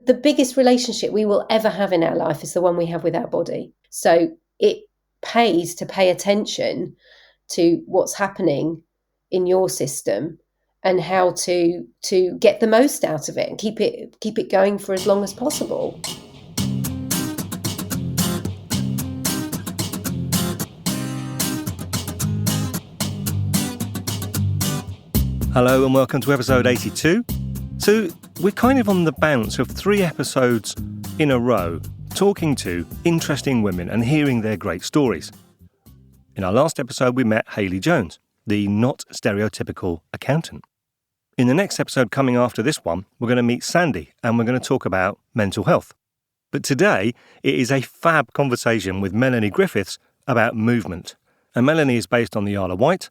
the biggest relationship we will ever have in our life is the one we have with our body. So it pays to pay attention to what's happening in your system and how to get the most out of it and keep it going for as long as possible. Hello and welcome to episode 82. So we're kind of on the bounce of 3 episodes in a row talking to interesting women and hearing their great stories. In our last episode we met Hayley Jones, the not stereotypical accountant. In the next episode coming after this one, we're going to meet Sandy and we're going to talk about mental health. But today it is a fab conversation with Melanie Griffiths about movement. And Melanie is based on the Isle of Wight,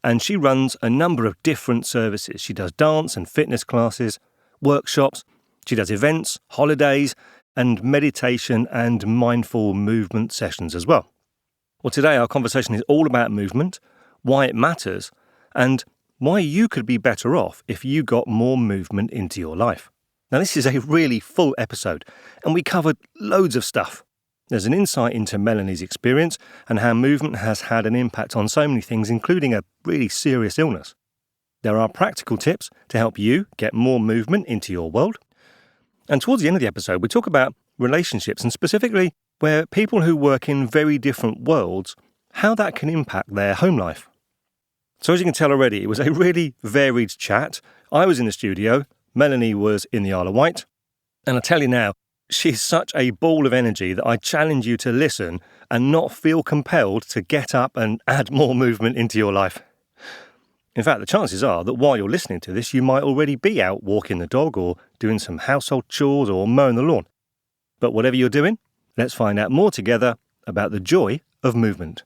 and she runs a number of different services. She does dance and fitness classes, workshops, she does events, holidays, and meditation and mindful movement sessions as well. Well, today our conversation is all about movement, why it matters, and why you could be better off if you got more movement into your life. Now, this is a really full episode, and we covered loads of stuff. There's an insight into Melanie's experience and how movement has had an impact on so many things, including a really serious illness. There are practical tips to help you get more movement into your world. And towards the end of the episode, we talk about relationships and specifically where people who work in very different worlds, how that can impact their home life. So as you can tell already, it was a really varied chat. I was in the studio, Melanie was in the Isle of Wight, and I tell you now, she's such a ball of energy that I challenge you to listen and not feel compelled to get up and add more movement into your life. In fact, the chances are that while you're listening to this, you might already be out walking the dog or doing some household chores or mowing the lawn. But whatever you're doing, let's find out more together about the joy of movement.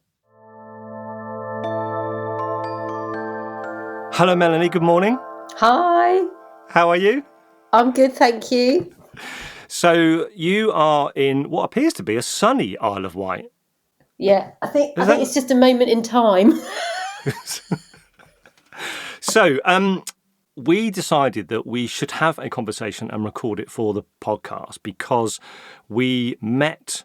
Hello, Melanie. Good morning. Hi. How are you? I'm good, thank you. So you are in what appears to be a sunny Isle of Wight. Yeah, I think it's just a moment in time. So we decided that we should have a conversation and record it for the podcast because we met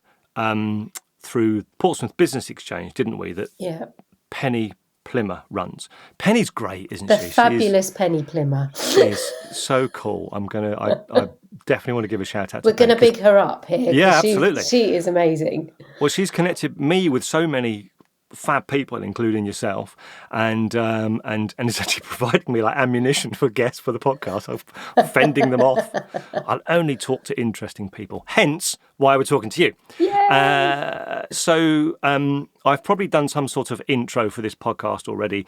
through Portsmouth Business Exchange, didn't we? That Penny Plimmer runs. Penny's great, isn't she? The fabulous Penny Plimmer. She's so cool. I definitely want to give a shout out to We're going to big her up here. Yeah, absolutely. She is amazing. Well, she's connected me with so many fab people, including yourself, and it's actually providing me like ammunition for guests for the podcast. I'm fending them off. I'll only talk to interesting people. Hence why we're talking to you. So I've probably done some sort of intro for this podcast already,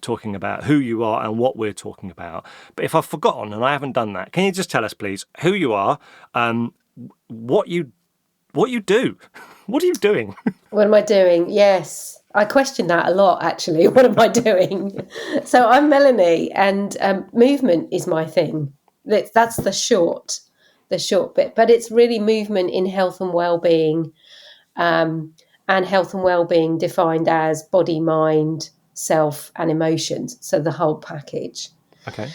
talking about who you are and what we're talking about. But if I've forgotten and I haven't done that, can you just tell us, please, who you are, what you do? What are you doing? What am I doing? Yes, I question that a lot, actually. What am I doing? So I'm Melanie, and movement is my thing. That's the short bit. But it's really movement in health and well-being, and health and well-being defined as body, mind, self, and emotions. So the whole package. Okay.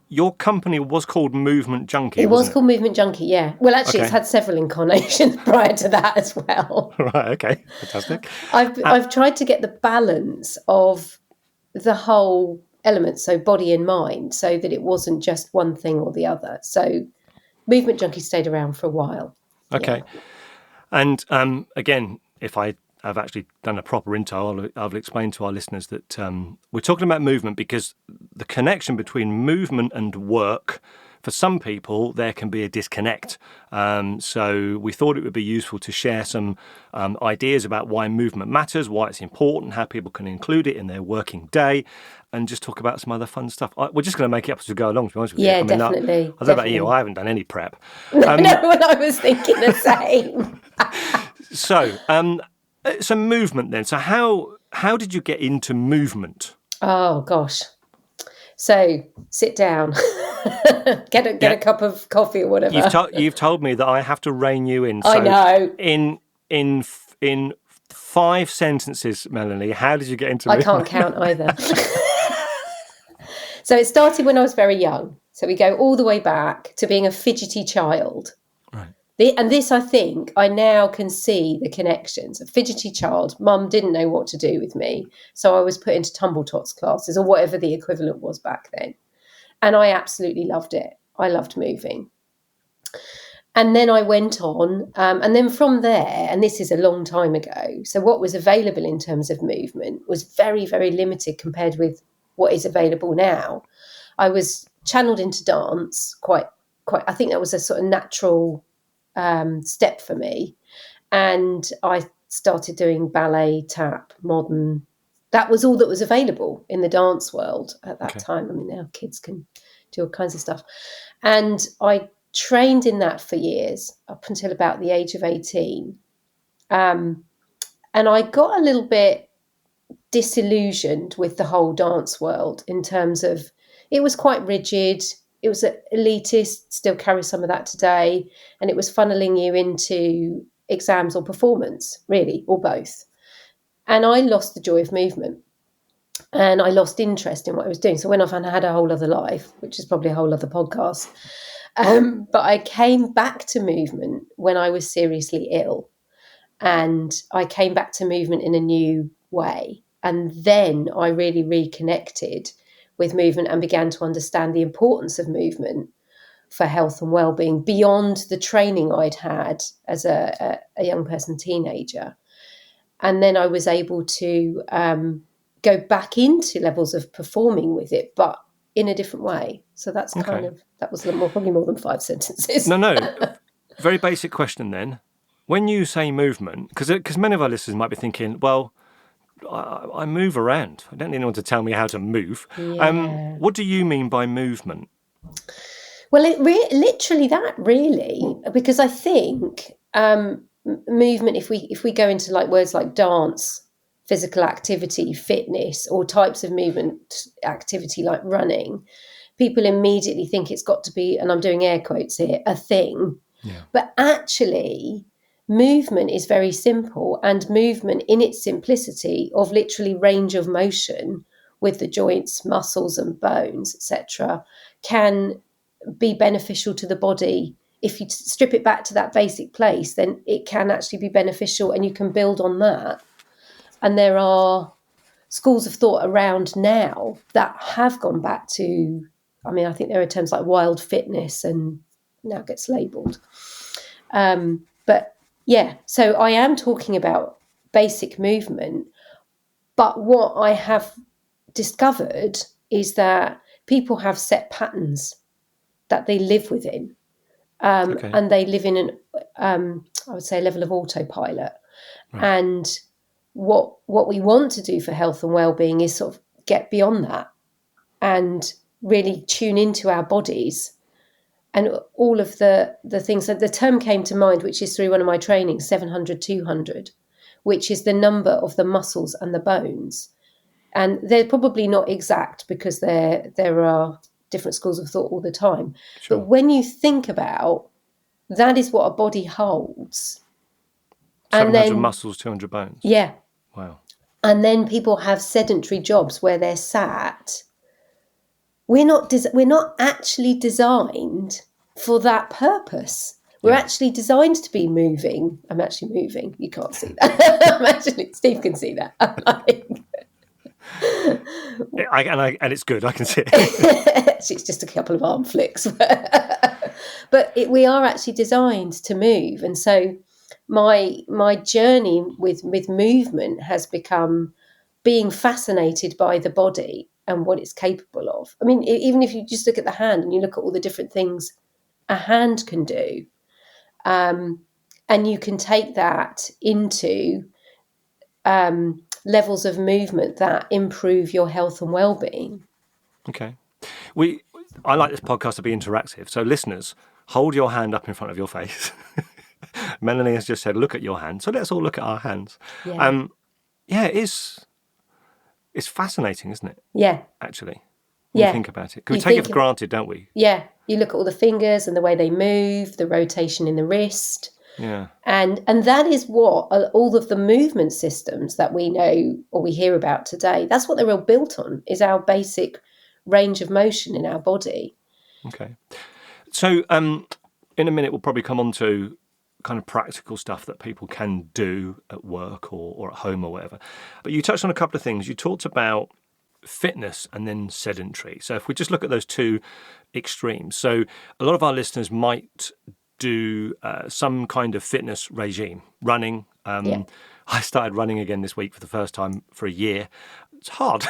Your company was called Movement Junkie, It was called Movement Junkie, yeah. Well, actually, It's had several incarnations prior to that as well. Right, okay. Fantastic. I've tried to get the balance of the whole element, so body and mind, so that it wasn't just one thing or the other. So Movement Junkie stayed around for a while. Okay. Yeah. And again, if I have actually done a proper intro, I'll explain to our listeners that we're talking about movement because the connection between movement and work, for some people, there can be a disconnect. So we thought it would be useful to share some ideas about why movement matters, why it's important, how people can include it in their working day, and just talk about some other fun stuff. We're just going to make it up as we go along, to be honest with you. Definitely. I don't know about you, I haven't done any prep. No, I was thinking the same. So movement then. So how did you get into movement? Oh gosh. So sit down, get a cup of coffee or whatever. You've told me that I have to rein you in. So I know. In 5 sentences, Melanie, how did you get into movement? I can't count either. So it started when I was very young. So we go all the way back to being a fidgety child. Right. And this, I think, I now can see the connections. A fidgety child, mum didn't know what to do with me. So I was put into tumble tots classes or whatever the equivalent was back then. And I absolutely loved it. I loved moving. And then I went on, and then from there, and this is a long time ago, so what was available in terms of movement was very, very limited compared with what is available now. I was channeled into dance quite. I think that was a sort of natural step for me. And I started doing ballet, tap, modern. That was all that was available in the dance world at that time. I mean, now kids can do all kinds of stuff. And I trained in that for years, up until about the age of 18. And I got a little bit disillusioned with the whole dance world in terms of it was quite rigid. It was elitist, still carries some of that today. And it was funneling you into exams or performance, really, or both. And I lost the joy of movement. And I lost interest in what I was doing. So when I had a whole other life, which is probably a whole other podcast, but I came back to movement when I was seriously ill. And I came back to movement in a new way. And then I really reconnected with movement and began to understand the importance of movement for health and well-being beyond the training I'd had as a young person, teenager. And then I was able to go back into levels of performing with it, but in a different way. So that's that was probably more than 5 sentences. No. Very basic question then. When you say movement, because many of our listeners might be thinking, well, I move around. I don't need anyone to tell me how to move. Yeah. What do you mean by movement? Well, literally that, really, because I think movement, if we go into like words like dance, physical activity, fitness, or types of movement activity like running, people immediately think it's got to be, and I'm doing air quotes here, a thing. Yeah. But actually, movement is very simple, and movement in its simplicity of literally range of motion with the joints, muscles and bones, etc., can be beneficial to the body. If you strip it back to that basic place, then it can actually be beneficial and you can build on that. And there are schools of thought around now that have gone back to, I mean, I think there are terms like wild fitness and now gets labelled. But yeah, so I am talking about basic movement. But what I have discovered is that people have set patterns that they live within. And they live in I would say, a level of autopilot. Right. And what we want to do for health and well-being is sort of get beyond that and really tune into our bodies and all of the things. That the term came to mind, which is through one of my trainings, 700-200, which is the number of the muscles and the bones. And they're probably not exact because there are different schools of thought all the time. Sure. But when you think about that, is what a body holds. 700 muscles, 200 bones. Yeah. Wow. And then people have sedentary jobs where they're sat. We're not actually designed for that purpose. We're actually designed to be moving. I'm actually moving. You can't see that. Steve can see that. And it's good. I can see it. It's just a couple of arm flicks. But we are actually designed to move. And so my journey with movement has become being fascinated by the body and what it's capable of. I mean, even if you just look at the hand and you look at all the different things a hand can do, and you can take that into levels of movement that improve your health and well-being. Okay. I like this podcast to be interactive. So listeners, hold your hand up in front of your face. Melanie has just said, look at your hand. So let's all look at our hands. Yeah. It's fascinating, isn't it? Yeah. Actually, when you think about it. Because we take it for granted, don't we? Yeah. You look at all the fingers and the way they move, the rotation in the wrist. Yeah. And that is what all of the movement systems that we know or we hear about today, that's what they're all built on, is our basic range of motion in our body. Okay. So in a minute, we'll probably come on to kind of practical stuff that people can do at work or at home or whatever. But you touched on a couple of things. You talked about fitness and then sedentary. So if we just look at those two extremes, so a lot of our listeners might do some kind of fitness regime, running. I started running again this week for the first time for a year. It's hard.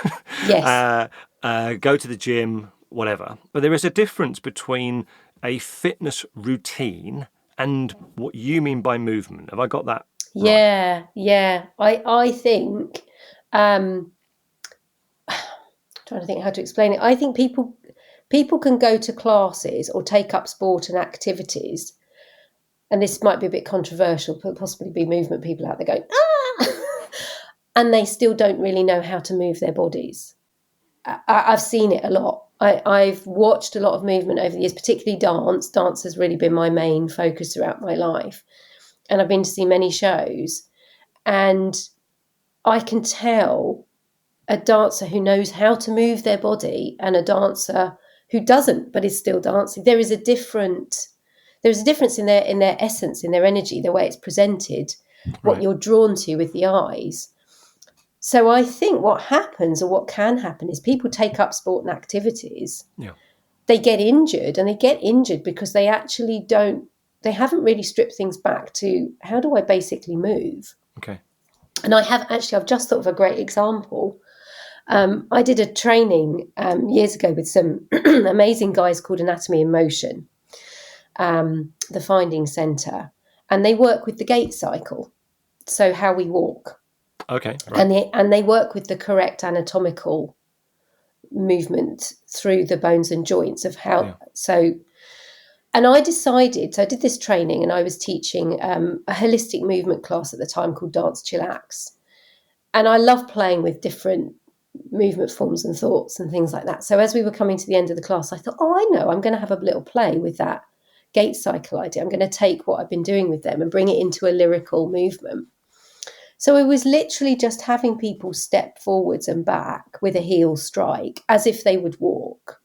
Yes. Go to the gym, whatever. But there is a difference between a fitness routine and what you mean by movement. Have I got that right? Yeah. I think, trying to think how to explain it. I think people can go to classes or take up sport and activities, and this might be a bit controversial, but possibly be movement people out there going, and they still don't really know how to move their bodies. I've seen it a lot. I've watched a lot of movement over the years, particularly dance. Dance has really been my main focus throughout my life. And I've been to see many shows. And I can tell a dancer who knows how to move their body and a dancer who doesn't, but is still dancing. There is a difference in their essence, in their energy, the way it's presented, what you're drawn to with the eyes. So I think what happens, or what can happen, is people take up sport and activities. Yeah. They get injured, and they get injured because they actually they haven't really stripped things back to, how do I basically move? Okay. And I've just thought of a great example. I did a training years ago with some amazing guys called Anatomy in Motion, the Finding Centre, and they work with the gait cycle, so how we walk. Okay. Right. And they work with the correct anatomical movement through the bones and joints of how. Yeah. So I did this training, and I was teaching a holistic movement class at the time called Dance Chillax. And I love playing with different movement forms and thoughts and things like that. So as we were coming to the end of the class, I thought, I know, I'm going to have a little play with that gait cycle idea. I'm going to take what I've been doing with them and bring it into a lyrical movement. So it was literally just having people step forwards and back with a heel strike as if they would walk.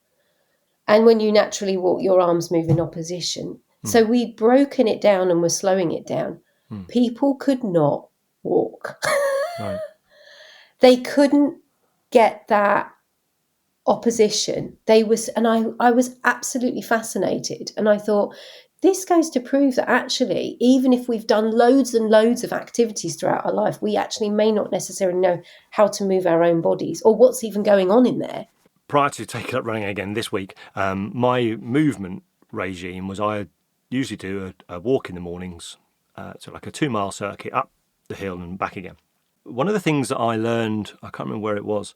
And when you naturally walk, your arms move in opposition. So we'd broken it down and were slowing it down. People could not walk. Right. They couldn't get that opposition. I was absolutely fascinated. And I thought, this goes to prove that actually, even if we've done loads and loads of activities throughout our life, we actually may not necessarily know how to move our own bodies or what's even going on in there. Prior to taking up running again this week, my movement regime was I usually do a walk in the mornings, so like a 2-mile circuit up the hill and back again. One of the things that I learned, I can't remember where it was,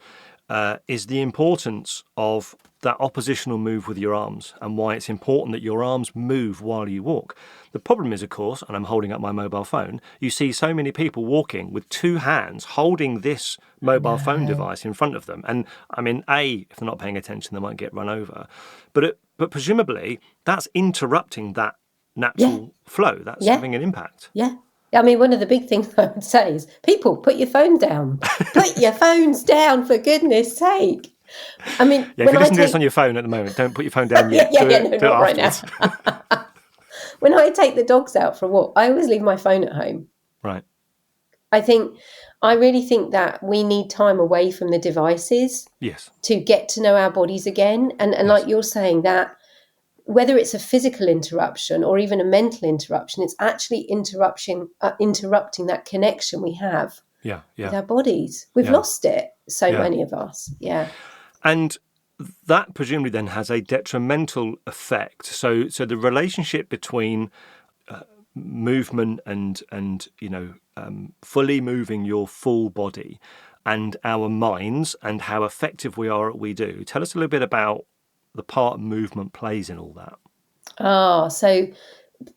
is the importance of that oppositional move with your arms and why it's important that your arms move while you walk. The problem is, of course, and I'm holding up my mobile phone, you see so many people walking with 2 hands holding this mobile phone device in front of them. And I mean, if they're not paying attention, they might get run over. But presumably that's interrupting that natural flow. That's having an impact. Yeah. I mean, one of the big things I would say is, people, put your phone down. Put your phones down, for goodness sake. I mean, if you listen to this on your phone at the moment, don't put your phone down yet. do it right now. When I take the dogs out for a walk, I always leave my phone at home. Right. I really think that we need time away from the devices. Yes. To get to know our bodies again. And yes. Like you're saying, that whether it's a physical interruption or even a mental interruption, it's actually interrupting that connection we have with our bodies. We've lost it, many of us. Yeah. And that presumably then has a detrimental effect. So the relationship between movement and fully moving your full body and our minds and how effective we are at what we do. Tell us a little bit about the part movement plays in all that. So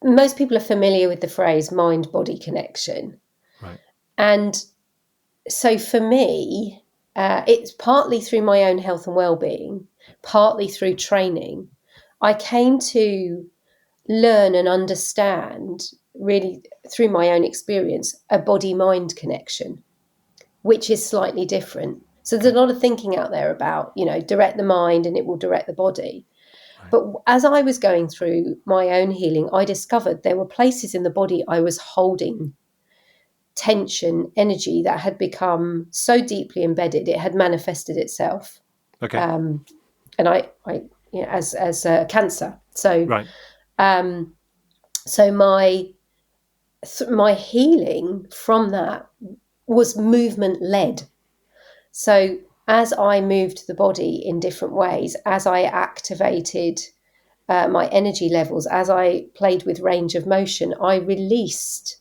most people are familiar with the phrase mind-body connection. Right. And so for me, it's partly through my own health and well-being, partly through training. I came to learn and understand, really through my own experience, a body-mind connection, which is slightly different. So there's a lot of thinking out there about, direct the mind and it will direct the body. But as I was going through my own healing, I discovered there were places in the body I was holding tension, energy that had become so deeply embedded, it had manifested itself. Okay. And I as cancer. So, Right. So my healing from that was movement led. So as I moved the body in different ways, as I activated my energy levels, as I played with range of motion, I released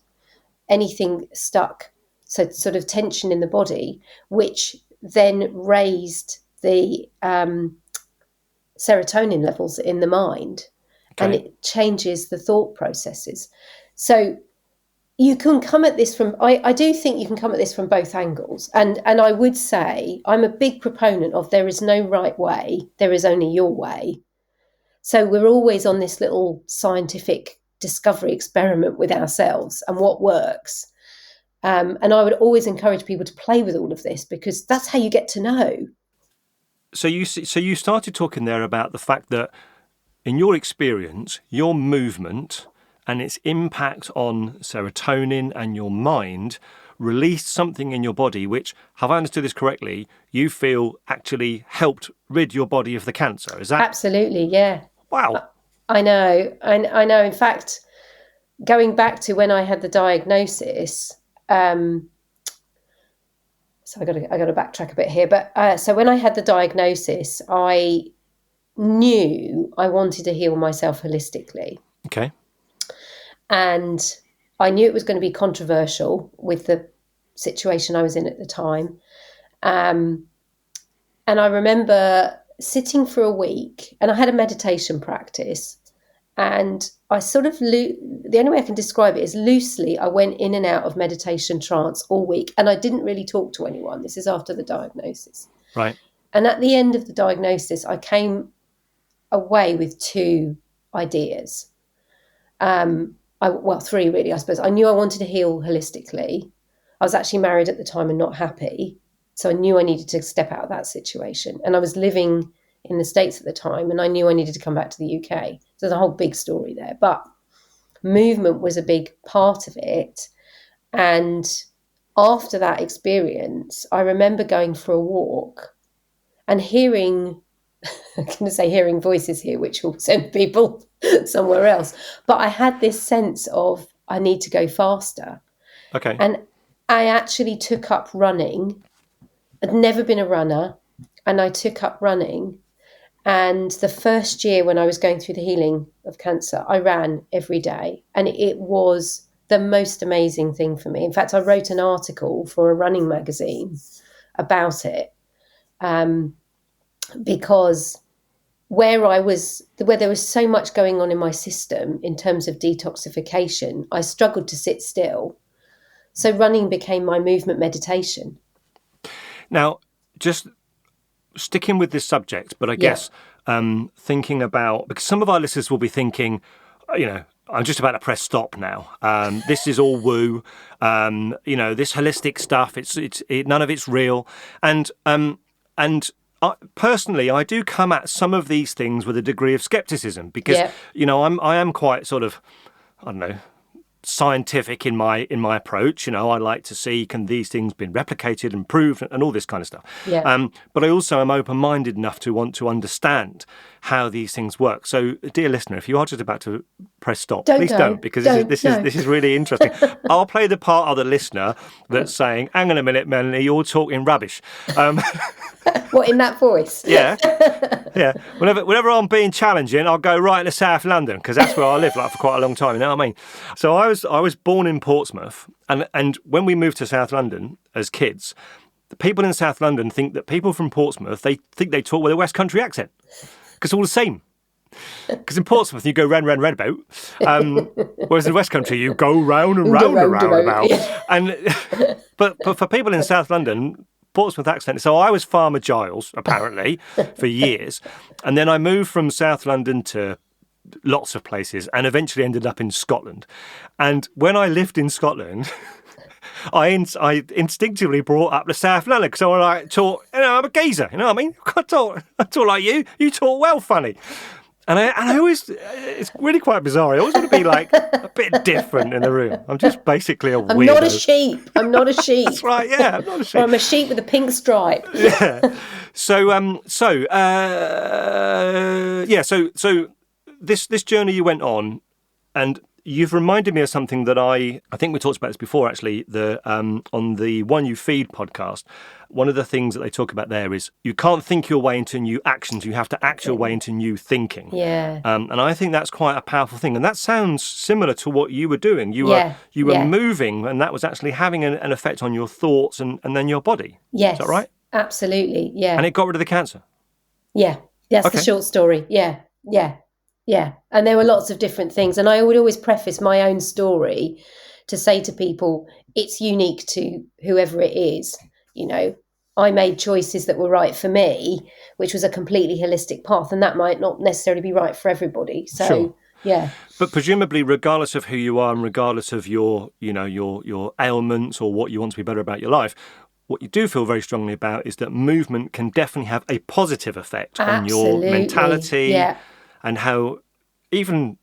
anything stuck, so sort of tension in the body, which then raised the serotonin levels in the mind, and it changes the thought processes. So you can come at this from, I do think you can come at this from both angles. And I would say I'm a big proponent of there is no right way, there is only your way. So we're always on this little scientific discovery experiment with ourselves and what works. And I would always encourage people to play with all of this, because that's how you get to know. So you started talking there about the fact that in your experience, your movement and its impact on serotonin and your mind released something in your body which, have I understood this correctly, you feel actually helped rid your body of the cancer. Is that? Absolutely, yeah. Wow. I know. I know. In fact, going back to when I had the diagnosis, so I got to backtrack a bit here. But so when I had the diagnosis, I knew I wanted to heal myself holistically. Okay. And I knew it was going to be controversial with the situation I was in at the time. And I remember sitting for a week, and I had a meditation practice. And I sort of, the only way I can describe it is loosely, I went in and out of meditation trance all week. And I didn't really talk to anyone. This is after the diagnosis. Right. And at the end of the diagnosis, I came away with two ideas. Three really, I suppose. I knew I wanted to heal holistically. I was actually married at the time and not happy. So I knew I needed to step out of that situation. And I was living in the States at the time, and I knew I needed to come back to the UK. So there's a whole big story there. But movement was a big part of it. And after that experience, I remember going for a walk and hearing, I'm going to say hearing voices here, which will send people somewhere else. But I had this sense of, I need to go faster. Okay. And I actually took up running. I'd never been a runner, and I took up running. And the first year when I was going through the healing of cancer, I ran every day. And it was the most amazing thing for me. In fact, I wrote an article for a running magazine about it, because where there was so much going on in my system in terms of detoxification, I struggled to sit still. So running became my movement meditation. Now, just sticking with this subject, but I guess thinking about, because some of our listeners will be thinking, I'm just about to press stop now. This is all woo. This holistic stuff, none of it's real. And personally, I do come at some of these things with a degree of skepticism, because I am quite sort of, I don't know, scientific in my approach. I like to see, can these things been replicated and proved and all this kind of stuff. But I also am open-minded enough to want to understand how these things work. So, dear listener, if you are just about to press stop, please don't, because this is really interesting. I'll play the part of the listener that's saying, hang on a minute, Melanie, you're talking rubbish. What, in that voice? Yeah. Whenever I'm being challenging, I'll go right into South London, because that's where I lived for quite a long time. You know what I mean? So I was born in Portsmouth, and when we moved to South London as kids, the people in South London think that people from Portsmouth, they think they talk with a West Country accent, because it's all the same. Because in Portsmouth you go round about, whereas in West Country you go round and round about. And but for people in South London, Portsmouth accent. So I was Farmer Giles, apparently, for years. And then I moved from South London to lots of places and eventually ended up in Scotland. And when I lived in Scotland, I instinctively brought up the South London, because I'm a geezer, you know what I mean? I talk like you talk well funny. And I always, it's really quite bizarre. I always want to be like a bit different in the room. I'm just basically a weirdo. I'm not a sheep. I'm not a sheep. That's right. Yeah, I'm not a sheep. Or I'm a sheep with a pink stripe. Yeah. So this journey you went on, and you've reminded me of something that I think we talked about this before, actually, on the One You Feed podcast. One of the things that they talk about there is you can't think your way into new actions. You have to act your way into new thinking. Yeah. And I think that's quite a powerful thing. And that sounds similar to what you were doing. You were moving, and that was actually having an effect on your thoughts and then your body. Yes. Is that right? Absolutely. Yeah. And it got rid of the cancer. Yeah. That's the short story. Yeah. Yeah. Yeah. And there were lots of different things. And I would always preface my own story to say to people, it's unique to whoever it is. You know, I made choices that were right for me, which was a completely holistic path. And that might not necessarily be right for everybody. So, sure. Yeah. But presumably, regardless of who you are and regardless of your ailments or what you want to be better about your life, what you do feel very strongly about is that movement can definitely have a positive effect on your mentality and how even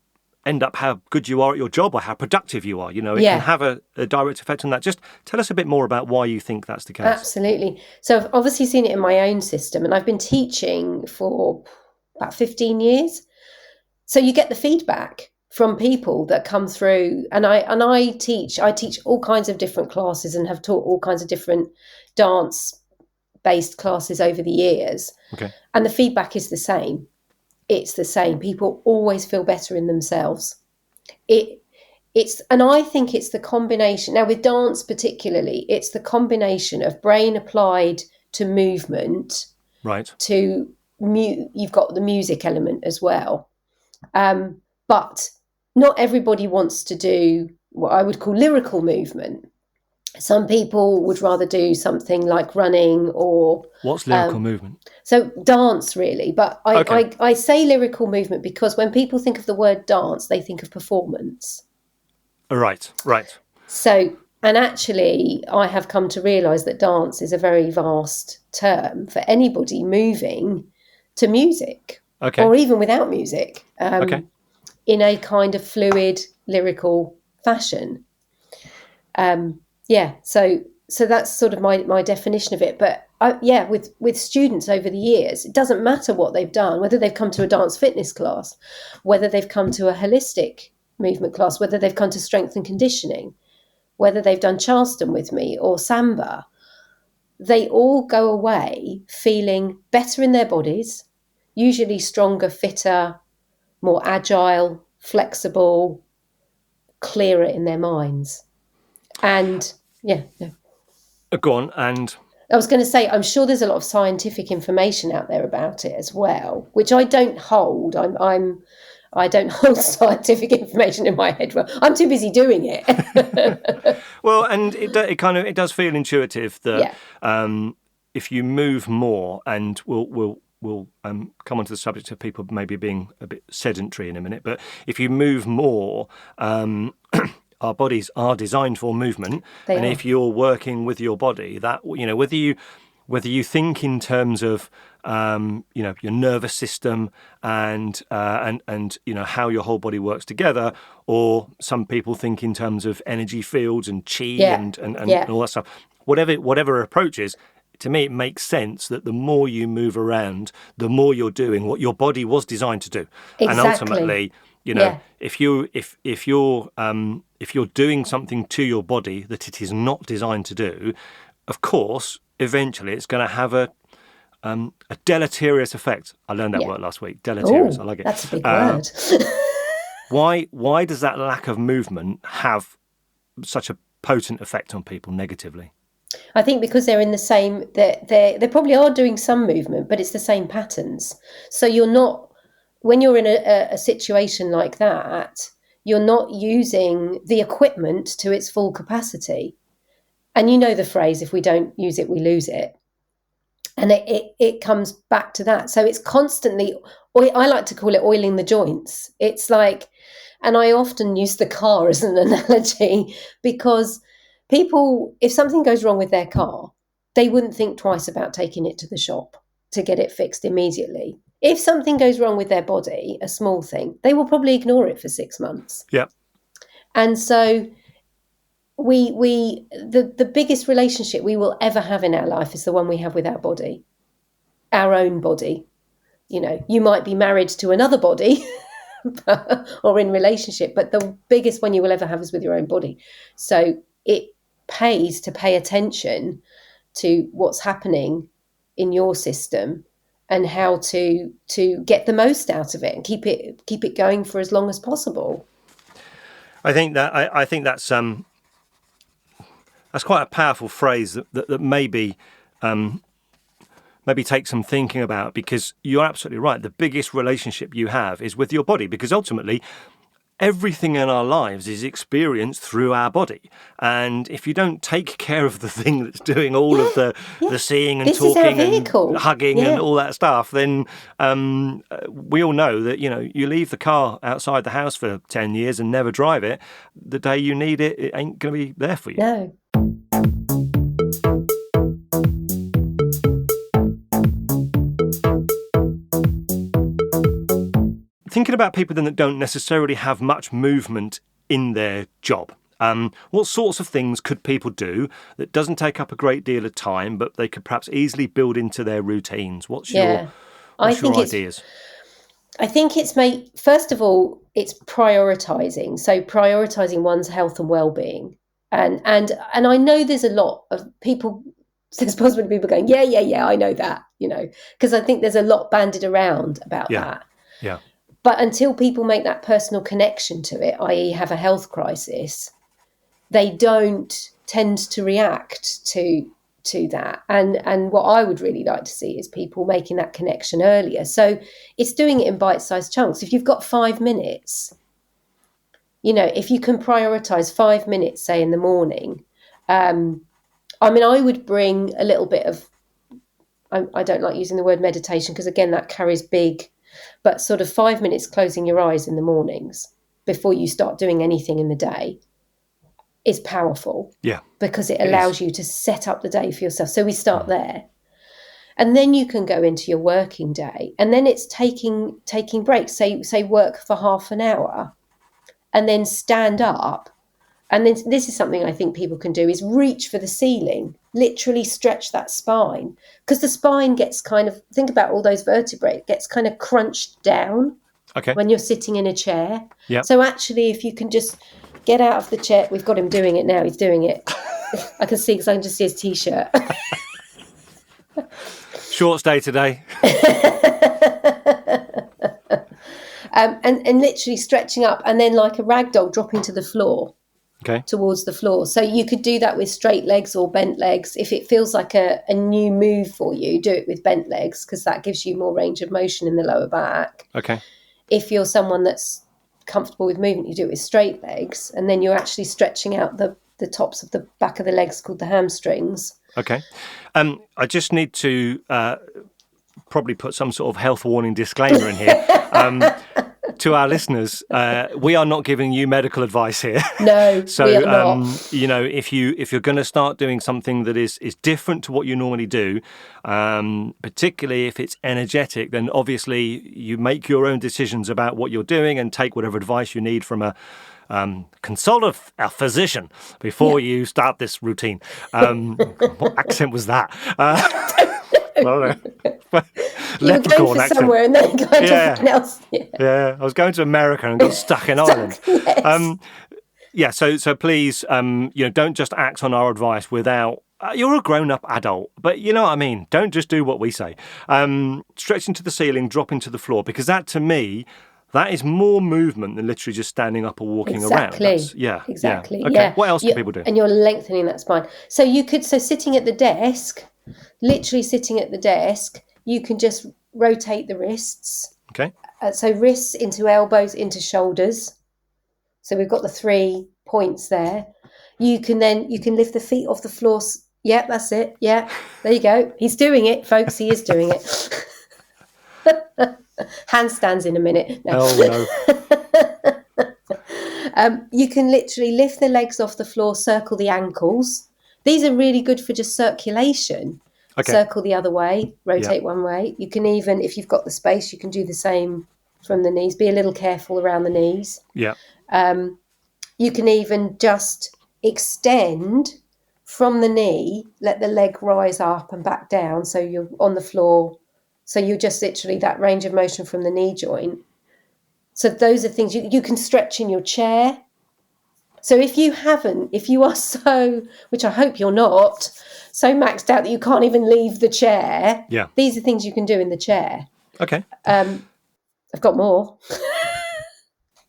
end up how good you are at your job or how productive you are. You know, it can have a direct effect on that. Just tell us a bit more about why you think that's the case. Absolutely. So I've obviously seen it in my own system, and I've been teaching for about 15 years. So you get the feedback from people that come through, and I teach all kinds of different classes and have taught all kinds of different dance-based classes over the years. Okay. And the feedback is the same. It's the same. People always feel better in themselves. And I think it's the combination. Now with dance particularly, it's the combination of brain applied to movement. Right. You've got the music element as well. But not everybody wants to do what I would call lyrical movement. Some people would rather do something like running or... What's lyrical movement? So dance, really. But I say lyrical movement because when people think of the word dance, they think of performance. Right. So, and actually, I have come to realise that dance is a very vast term for anybody moving to music. Okay. Or even without music. In a kind of fluid, lyrical fashion. So that's sort of my definition of it. But with students over the years, it doesn't matter what they've done, whether they've come to a dance fitness class, whether they've come to a holistic movement class, whether they've come to strength and conditioning, whether they've done Charleston with me or Samba, they all go away feeling better in their bodies, usually stronger, fitter, more agile, flexible, clearer in their minds. And Go on. And I was going to say, I'm sure there's a lot of scientific information out there about it as well, which I don't hold. I don't hold scientific information in my head. Well, I'm too busy doing it. Well, and it does feel intuitive that if you move more, and we'll come onto the subject of people maybe being a bit sedentary in a minute, but if you move more, our bodies are designed for movement, if you're working with your body, that whether you think in terms of your nervous system and how your whole body works together, or some people think in terms of energy fields and chi and all that stuff. Whatever approach is, to me, it makes sense that the more you move around, the more you're doing what your body was designed to do. Exactly. And ultimately, if you're doing something to your body that it is not designed to do, of course, eventually it's going to have a deleterious effect. I learned that word last week. Deleterious. I like it. That's a big word. Why does that lack of movement have such a potent effect on people negatively? I think because they're in the same, they probably are doing some movement, but it's the same patterns. So you're not, when you're in a situation like that, you're not using the equipment to its full capacity. And you know the phrase, if we don't use it, we lose it. And it comes back to that. So it's constantly, I like to call it oiling the joints. It's like, and I often use the car as an analogy, because people, if something goes wrong with their car, they wouldn't think twice about taking it to the shop to get it fixed immediately. if something goes wrong with their body, a small thing, they will probably ignore it for 6 months. Yeah. And so the biggest relationship we will ever have in our life is the one we have with our body, our own body. You know, you might be married to another body or in relationship, but the biggest one you will ever have is with your own body. So it pays to pay attention to what's happening in your system and how to get the most out of it and keep it going for as long as possible. I think that's quite a powerful phrase that maybe take some thinking about, because you're absolutely right. The biggest relationship you have is with your body, because ultimately everything in our lives is experienced through our body. And if you don't take care of the thing that's doing all of the seeing and talking and hugging and all that stuff, then we all know that, you know, you leave the car outside the house for 10 years and never drive it. The day you need it, it ain't going to be there for you. No. Thinking about people then that don't necessarily have much movement in their job, what sorts of things could people do that doesn't take up a great deal of time, but they could perhaps easily build into their routines? What's your ideas? I think it's first of all, it's prioritising. So prioritising one's health and well-being. And I know there's a lot of people, there's possibly people going, yeah, I know that, you know, because I think there's a lot banded around about that. Yeah. But until people make that personal connection to it, i.e. have a health crisis, they don't tend to react to that. And what I would really like to see is people making that connection earlier. So it's doing it in bite-sized chunks. If you've got 5 minutes, you know, if you can prioritise 5 minutes, say in the morning, I would bring a little bit of, I don't like using the word meditation because, again, that carries big, but sort of 5 minutes closing your eyes in the mornings before you start doing anything in the day is powerful. Yeah. Because it allows you to set up the day for yourself. So we start there. And then you can go into your working day. And then it's taking breaks, say work for half an hour and then stand up. And then this is something I think people can do, is reach for the ceiling, literally stretch that spine, because the spine gets kind of, think about all those vertebrae, it gets kind of crunched down when you're sitting in a chair. Yep. So actually, if you can just get out of the chair, we've got him doing it now, he's doing it. I can see, because I can just see his T-shirt. Short stay today. And literally stretching up and then like a rag doll dropping to the floor. Towards the floor. So you could do that with straight legs or bent legs. If it feels like a new move for you, do it with bent legs, because that gives you more range of motion in the lower back. Okay. If you're someone that's comfortable with movement, you do it with straight legs, and then you're actually stretching out the tops of the back of the legs, called the hamstrings. Okay. I just need to probably put some sort of health warning disclaimer in here. To our listeners, we are not giving you medical advice here. No, so we are not. You know, if you're going to start doing something that is different to what you normally do, particularly if it's energetic, then obviously you make your own decisions about what you're doing and take whatever advice you need from a consult a physician before you start this routine. What accent was that? I don't know. You were going for somewhere and then going to something else. Yeah, I was going to America and got stuck in Ireland. Yes. So please, don't just act on our advice without. You're a grown-up adult, but you know what I mean. Don't just do what we say. Stretching to the ceiling, dropping to the floor, because that, to me, that is more movement than literally just standing up or walking around. Exactly. Okay. Yeah. What else can people do? And you're lengthening that spine. So sitting at the desk, literally sitting at the desk, you can just rotate the wrists. Okay. So wrists into elbows, into shoulders. So we've got the 3 points there. You can lift the feet off the floor. Yeah, that's it. Yeah, there you go. He's doing it, folks. He is doing it. Handstands in a minute. No. Oh, no. You can literally lift the legs off the floor, circle the ankles. These are really good for just circulation. Okay. circle the other way, rotate Yeah. one way. You can even, if you've got the space, you can do the same from the knees. Be a little careful around the knees. Yeah. You can even just extend from the knee, let the leg rise up and back down, so you're on the floor. So you're just literally that range of motion from the knee joint. So those are things you can stretch in your chair. So if you are so, which I hope you're not, so maxed out that you can't even leave the chair, Yeah. these are things you can do in the chair. Okay. I've got more.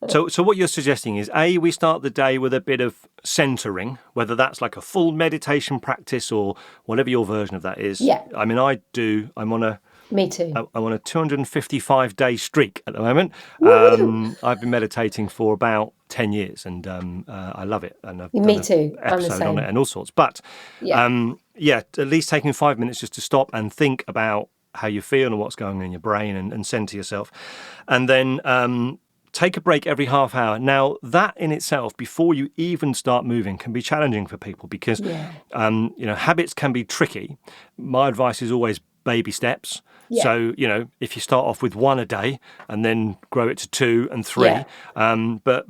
So what you're suggesting is, A, we start the day with a bit of centering, whether that's like a full meditation practice or whatever your version of that is. Yeah. I mean, I'm on a Me too. I'm on a 255-day streak at the moment. I've been meditating for about 10 years and I love it. And I've Me done too. an I'm the episode same. on it and all sorts. But at least taking 5 minutes just to stop and think about how you feel and what's going on in your brain and center yourself. And then take a break every half hour. Now, that in itself, before you even start moving, can be challenging for people because, habits can be tricky. My advice is always baby steps. Yeah. So, if you start off with 1 a day and then grow it to 2 and 3, but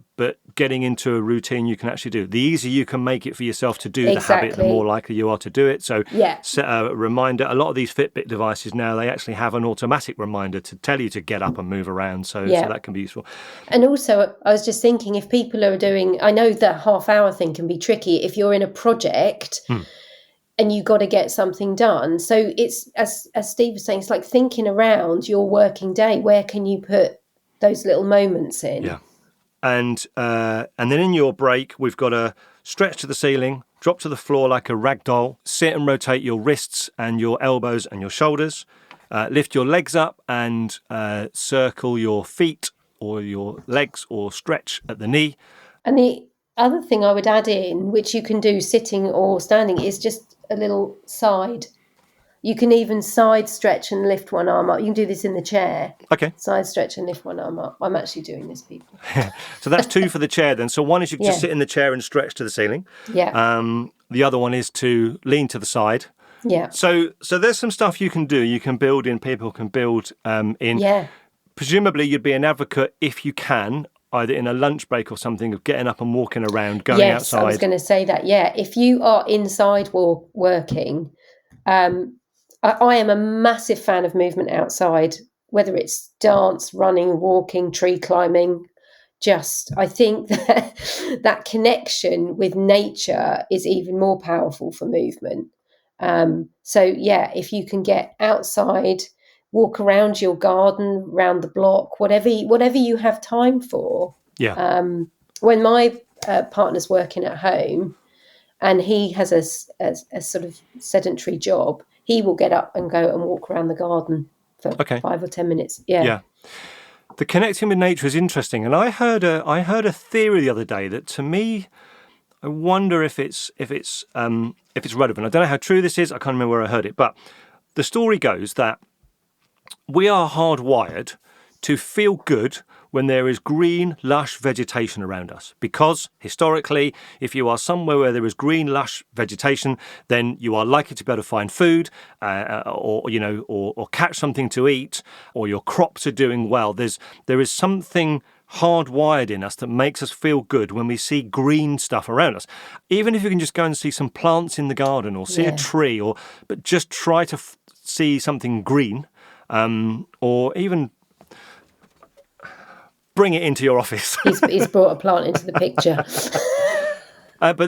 getting into a routine you can actually do. The easier you can make it for yourself to do the habit, the more likely you are to do it. So set a reminder. A lot of these Fitbit devices now, they actually have an automatic reminder to tell you to get up and move around. So that can be useful. And also, I was just thinking, if people are doing, I know that half-hour thing can be tricky if you're in a project and you got to get something done. So it's, as Steve was saying, it's like thinking around your working day. Where can you put those little moments in? Yeah. And then in your break, we've got to stretch to the ceiling, drop to the floor like a rag doll, sit and rotate your wrists and your elbows and your shoulders, lift your legs up and circle your feet or your legs or stretch at the knee. And the other thing I would add in, which you can do sitting or standing, is just a little side. You can even side stretch and lift one arm up. You can do this in the chair. Okay. Side stretch and lift one arm up. I'm actually doing this, people. So that's 2 for the chair then. So one is you just sit in the chair and stretch to the ceiling. Yeah. The other one is to lean to the side. Yeah. So there's some stuff you can do. You can build in, people can build in. Yeah. Presumably you'd be an advocate if you can, either in a lunch break or something, of getting up and walking around, going outside. Yes, I was going to say that. Yeah. If you are inside working, I am a massive fan of movement outside, whether it's dance, running, walking, tree climbing. I think that connection with nature is even more powerful for movement. If you can get outside, walk around your garden, around the block, whatever you have time for. Yeah. When my partner's working at home and he has a sort of sedentary job, he will get up and go and walk around the garden for 5 or 10 minutes. Yeah. The connecting with nature is interesting, and I heard a theory the other day that, to me, I wonder if it's relevant. I don't know how true this is. I can't remember where I heard it, but the story goes that we are hardwired to feel good when there is green, lush vegetation around us. Because historically, if you are somewhere where there is green, lush vegetation, then you are likely to be able to find food, or catch something to eat, or your crops are doing well. There is something hardwired in us that makes us feel good when we see green stuff around us. Even if you can just go and see some plants in the garden or see a tree, but just try to see something green, or even bring it into your office. He's brought a plant into the picture. But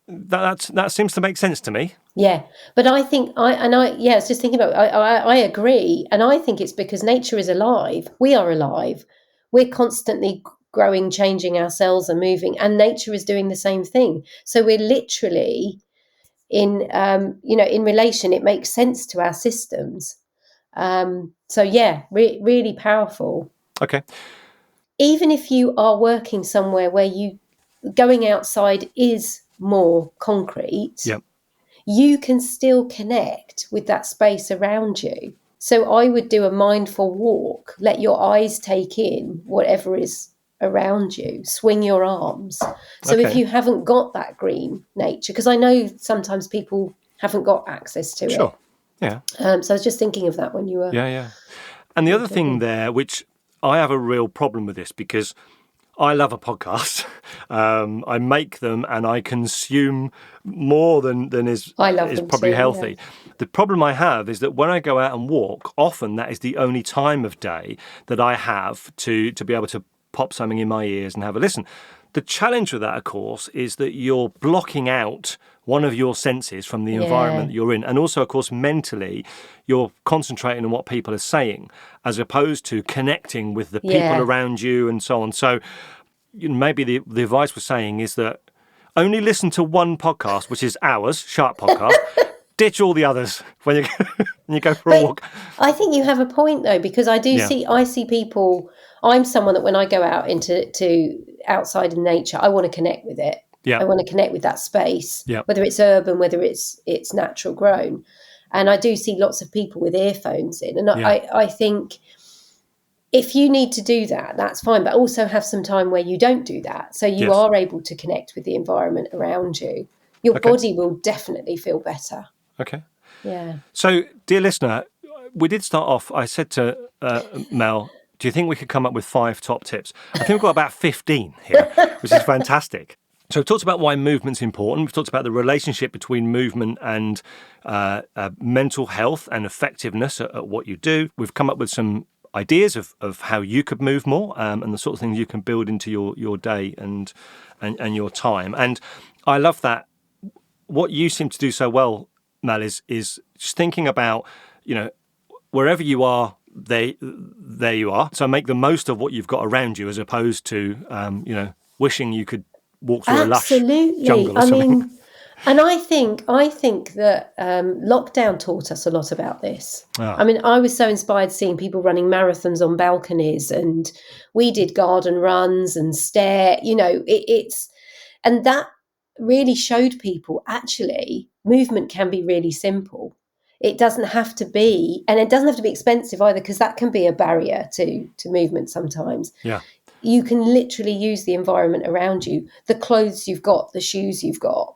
that seems to make sense to me. Yeah, but I think I was just thinking about. I agree, and I think it's because nature is alive. We are alive. We're constantly growing, changing ourselves, and moving, and nature is doing the same thing. So we're literally in relation. It makes sense to our systems. Really powerful. Okay. Even if you are working somewhere where going outside is more concrete, you can still connect with that space around you. So I would do a mindful walk, let your eyes take in whatever is around you, swing your arms. So if you haven't got that green nature, because I know sometimes people haven't got access to Sure. it. Yeah. So I was just thinking of that when you were... Yeah. And the other thing there, which I have a real problem with this because I love a podcast. I make them and I consume more than is probably healthy. Yeah. The problem I have is that when I go out and walk, often that is the only time of day that I have to be able to pop something in my ears and have a listen. The challenge with that, of course, is that you're blocking out one of your senses from the environment that you're in. And also, of course, mentally, you're concentrating on what people are saying as opposed to connecting with the people around you and so on. So maybe the advice we're saying is that only listen to one podcast, which is ours, Sharp Podcast. Ditch all the others when you go for a walk. I think you have a point, though, because I see people... I'm someone that when I go out into outside in nature, I want to connect with it. Yeah. I want to connect with that space, whether it's urban, whether it's natural grown. And I do see lots of people with earphones in. And I think if you need to do that, that's fine. But also have some time where you don't do that. So you are able to connect with the environment around you. Your body will definitely feel better. Okay. Yeah. So, dear listener, we did start off, I said to Mel, do you think we could come up with 5 top tips? I think we've got about 15 here, which is fantastic. So we've talked about why movement's important. We've talked about the relationship between movement and mental health and effectiveness at what you do. We've come up with some ideas of how you could move more and the sort of things you can build into your day and your time. And I love that. What you seem to do so well, Mel, is just thinking about, wherever you are, there you are. So make the most of what you've got around you, as opposed to wishing you could walk through a lush jungle or something. And I think that lockdown taught us a lot about this. I mean, I was so inspired seeing people running marathons on balconies, and we did garden runs and and that really showed people actually movement can be really simple. It doesn't have to be, and it doesn't have to be expensive either, because that can be a barrier to movement sometimes. Yeah. You can literally use the environment around you, the clothes you've got, the shoes you've got.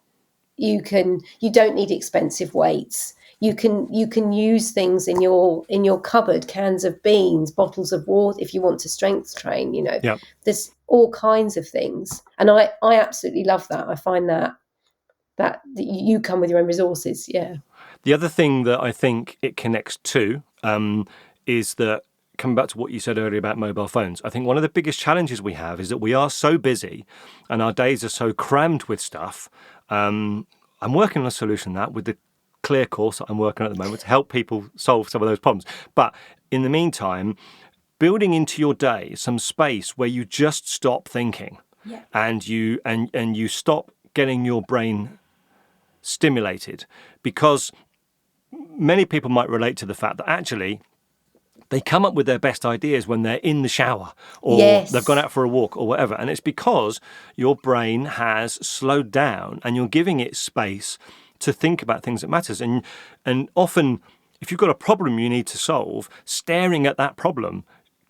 You don't need expensive weights. You can use things in your cupboard, cans of beans, bottles of water, if you want to strength train, There's all kinds of things. And I absolutely love that. I find that you come with your own resources. Yeah. The other thing that I think it connects to is that, coming back to what you said earlier about mobile phones, I think one of the biggest challenges we have is that we are so busy and our days are so crammed with stuff. I'm working on a solution that with the Clear course that I'm working on at the moment to help people solve some of those problems. But in the meantime, building into your day some space where you just stop thinking and you stop getting your brain stimulated, because many people might relate to the fact that actually they come up with their best ideas when they're in the shower or they've gone out for a walk or whatever. And it's because your brain has slowed down and you're giving it space to think about things that matters. And often, if you've got a problem you need to solve, staring at that problem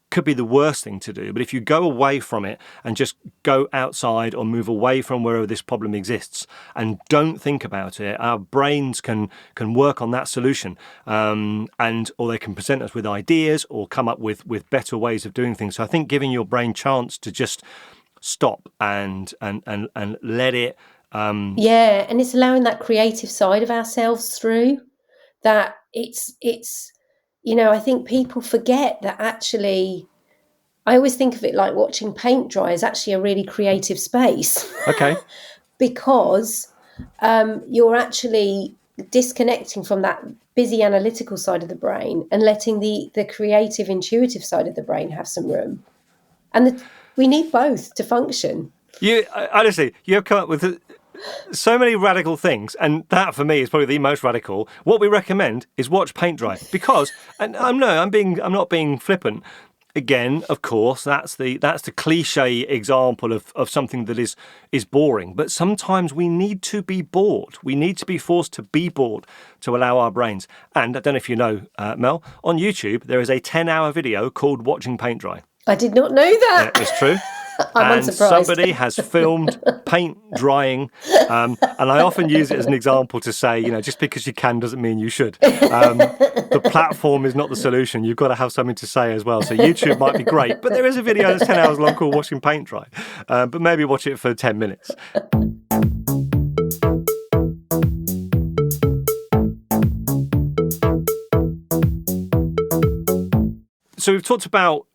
could be the worst thing to do. But if you go away from it and just go outside or move away from wherever this problem exists and don't think about it, our brains can work on that solution, or they can present us with ideas or come up with better ways of doing things. So I think giving your brain chance to just stop and let it. And it's allowing that creative side of ourselves through. That it's. I think people forget that actually, I always think of it like watching paint dry is actually a really creative space. Okay. Because you're actually disconnecting from that busy analytical side of the brain and letting the creative, intuitive side of the brain have some room. And we need both to function. Honestly, you have come up with so many radical things, and that for me is probably the most radical. What we recommend is watch paint dry, because, and I'm not being flippant. Again, of course, that's the cliche example of something that is boring. But sometimes we need to be bored. We need to be forced to be bored to allow our brains. And I don't know if you know, Mel, on YouTube there is a 10-hour video called "Watching Paint Dry." I did not know that. Yeah, it's true. I'm and unsurprised. somebody has filmed paint drying. And I often use it as an example to say, just because you can doesn't mean you should. The platform is not the solution. You've got to have something to say as well. So YouTube might be great, but there is a video that's 10 hours long called Watching Paint Dry. But maybe watch it for 10 minutes. So we've talked about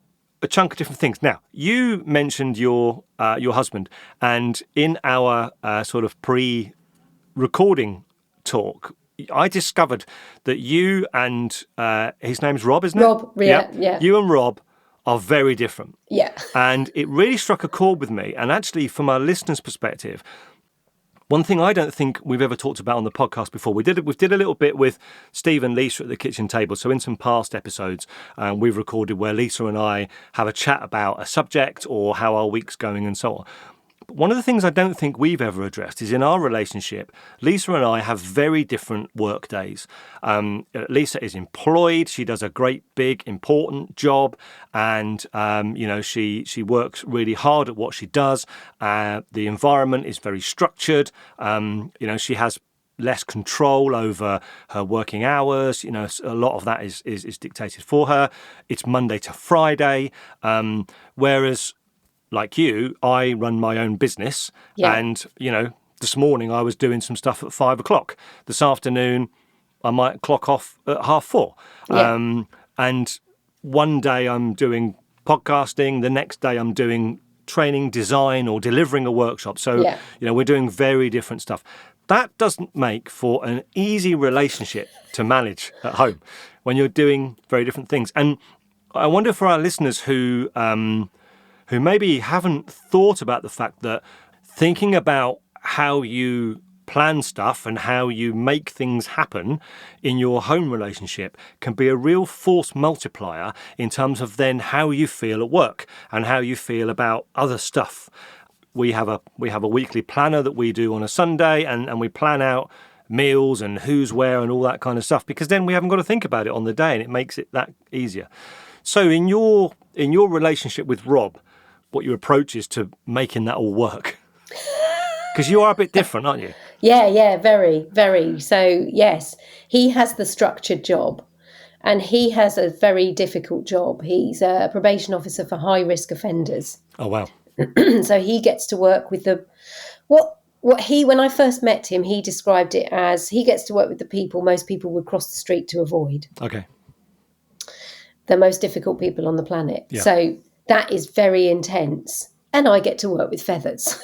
a chunk of different things. Now, you mentioned your husband, and in our sort of pre-recording talk, I discovered that you and his name's Rob, isn't it? Rob, yeah. You and Rob are very different. Yeah. And it really struck a chord with me. And actually, from our listeners' perspective, one thing I don't think we've ever talked about on the podcast before, we did a little bit with Steve and Lisa at the kitchen table. So in some past episodes, we've recorded where Lisa and I have a chat about a subject or how our week's going and so on. But one of the things I don't think we've ever addressed is in our relationship, Lisa and I have very different work days. Lisa is employed. She does a great, big, important job. And, she works really hard at what she does. The environment is very structured. She has less control over her working hours. A lot of that is dictated for her. It's Monday to Friday. Whereas, like you, I run my own business. Yeah. And, this morning I was doing some stuff at 5:00. This afternoon, I might clock off at 4:30. Yeah. And one day I'm doing podcasting. The next day I'm doing training, design, or delivering a workshop. So, we're doing very different stuff. That doesn't make for an easy relationship to manage at home when you're doing very different things. And I wonder for our listeners who maybe haven't thought about the fact that thinking about how you plan stuff and how you make things happen in your home relationship can be a real force multiplier in terms of then how you feel at work and how you feel about other stuff. We have a weekly planner that we do on a Sunday, and we plan out meals and who's where and all that kind of stuff, because then we haven't got to think about it on the day, and it makes it that easier. So in your relationship with Rob, what your approach is to making that all work? Because you are a bit different, aren't you? Yeah, very, very. So, yes, he has the structured job, and he has a very difficult job. He's a probation officer for high-risk offenders. Oh, wow. So he gets to work with when I first met him, he described it as he gets to work with the people most people would cross the street to avoid. Okay. The most difficult people on the planet. Yeah. So that is very intense. And I get to work with feathers.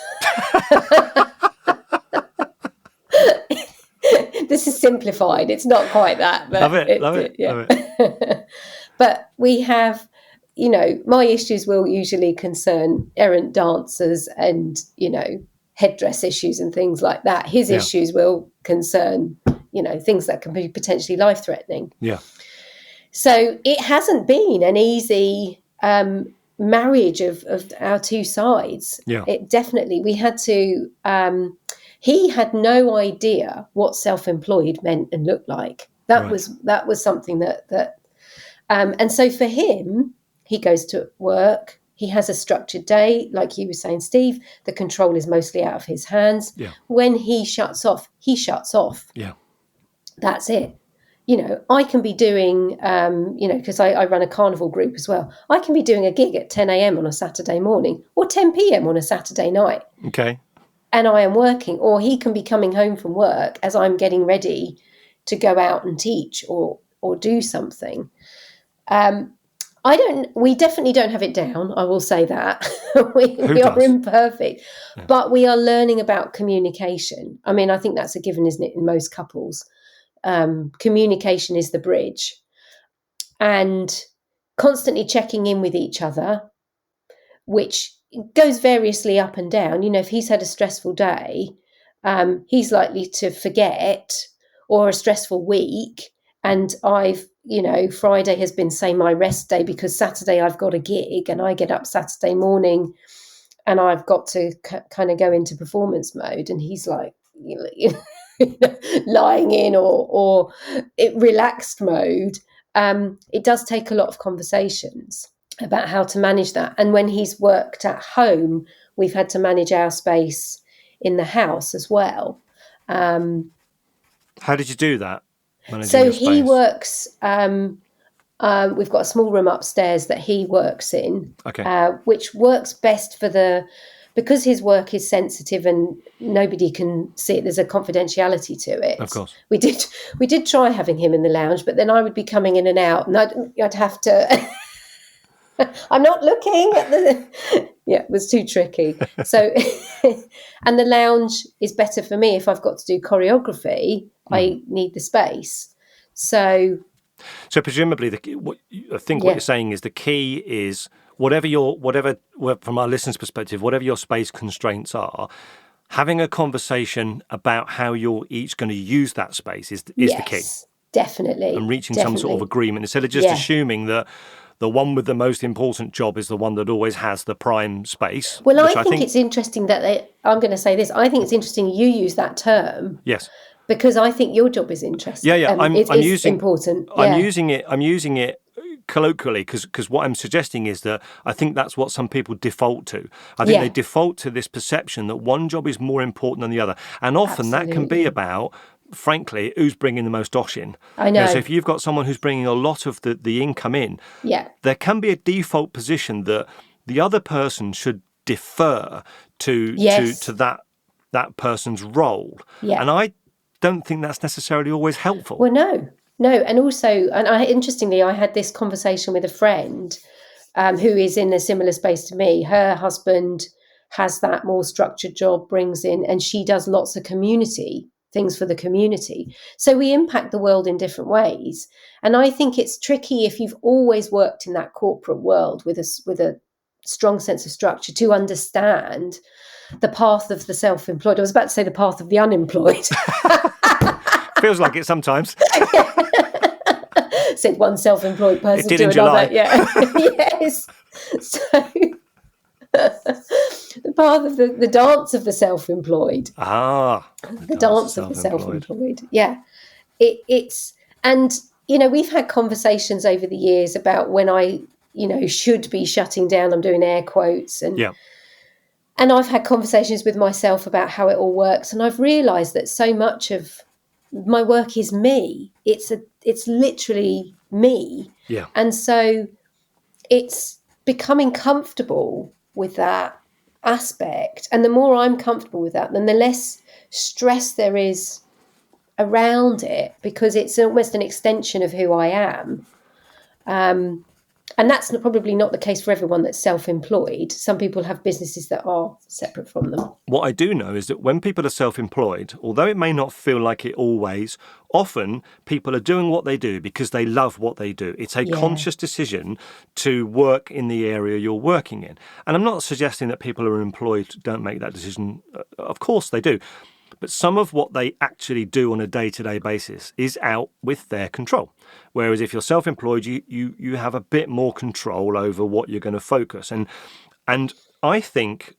This is simplified. It's not quite that. But love it. Yeah. Love it. But we have, my issues will usually concern errant dancers and, headdress issues and things like that. His issues will concern, things that can be potentially life-threatening. Yeah. So it hasn't been an easy marriage of our two sides. Yeah. It definitely, we had to, he had no idea what self-employed meant and looked like. That was something that and so for him, he goes to work. He has a structured day. Like you were saying, Steve, the control is mostly out of his hands. Yeah. When he shuts off, he shuts off. Yeah. That's it. I can be doing, because I run a carnival group as well. I can be doing a gig at 10 a.m. on a Saturday morning or 10 p.m. on a Saturday night. Okay. And I am working, or he can be coming home from work as I'm getting ready to go out and teach or do something. We definitely don't have it down. I will say that. we are imperfect, but we are learning about communication. I mean, I think that's a given, isn't it, in most couples? Communication is the bridge, and constantly checking in with each other, which goes variously up and down. If he's had a stressful day, he's likely to forget, or a stressful week. And Friday has been, say, my rest day because Saturday I've got a gig and I get up Saturday morning and I've got to kind of go into performance mode. And he's like, lying in or relaxed mode. It does take a lot of conversations. about how to manage that. And when he's worked at home, we've had to manage our space in the house as well. How did you do that? Managing So your he space? works, we've got a small room upstairs that he works in, Okay. which works best because his work is sensitive and nobody can see it. There's a confidentiality to it. Of course. We did try having him in the lounge, but then I would be coming in and out, and I'd have to. I'm not looking at the. Yeah, it was too tricky. So, and the lounge is better for me if I've got to do choreography. I need the space. So presumably, what you're saying is the key is whatever from our listeners' perspective, whatever your space constraints are, having a conversation about how you're each going to use that space is the key. Definitely. And reaching some sort of agreement instead of just assuming that the one with the most important job is the one that always has the prime space. Well, I think it's interesting that I'm going to say this. I think it's interesting you use that term. Yes. Because I think your job is interesting. Yeah. It's important. I'm using it colloquially because what I'm suggesting is that I think that's what some people default to. I think they default to this perception that one job is more important than the other, and often that can be about, frankly, who's bringing the most dosh in. I know. So if you've got someone who's bringing a lot of the income in, there can be a default position that the other person should defer to that person's role. Yeah. And I don't think that's necessarily always helpful. Well, no. And also, interestingly, I had this conversation with a friend who is in a similar space to me. Her husband has that more structured job, brings in, and she does lots of community things for the community. So we impact the world in different ways. And I think it's tricky if you've always worked in that corporate world with a strong sense of structure to understand the path of the self-employed. I was about to say the path of the unemployed. Feels like it sometimes. Said one self-employed person to another. July. Yeah. Yes. So the path of the dance of the self-employed. The dance of the self-employed. Yeah. It's and we've had conversations over the years about when I should be shutting down. I'm doing air quotes and I've had conversations with myself about how it all works, and I've realised that so much of my work is me. It's literally me. Yeah. And so it's becoming comfortable with that aspect. And the more I'm comfortable with that, then the less stress there is around it, because it's almost an extension of who I am. And that's probably not the case for everyone that's self-employed. Some people have businesses that are separate from them. What I do know is that when people are self-employed, although it may not feel like it always, often people are doing what they do because they love what they do. It's a conscious decision to work in the area you're working in. And I'm not suggesting that people who are employed don't make that decision. Of course they do. But some of what they actually do on a day-to-day basis is out with their control. Whereas if you're self-employed, you have a bit more control over what you're going to focus. And I think,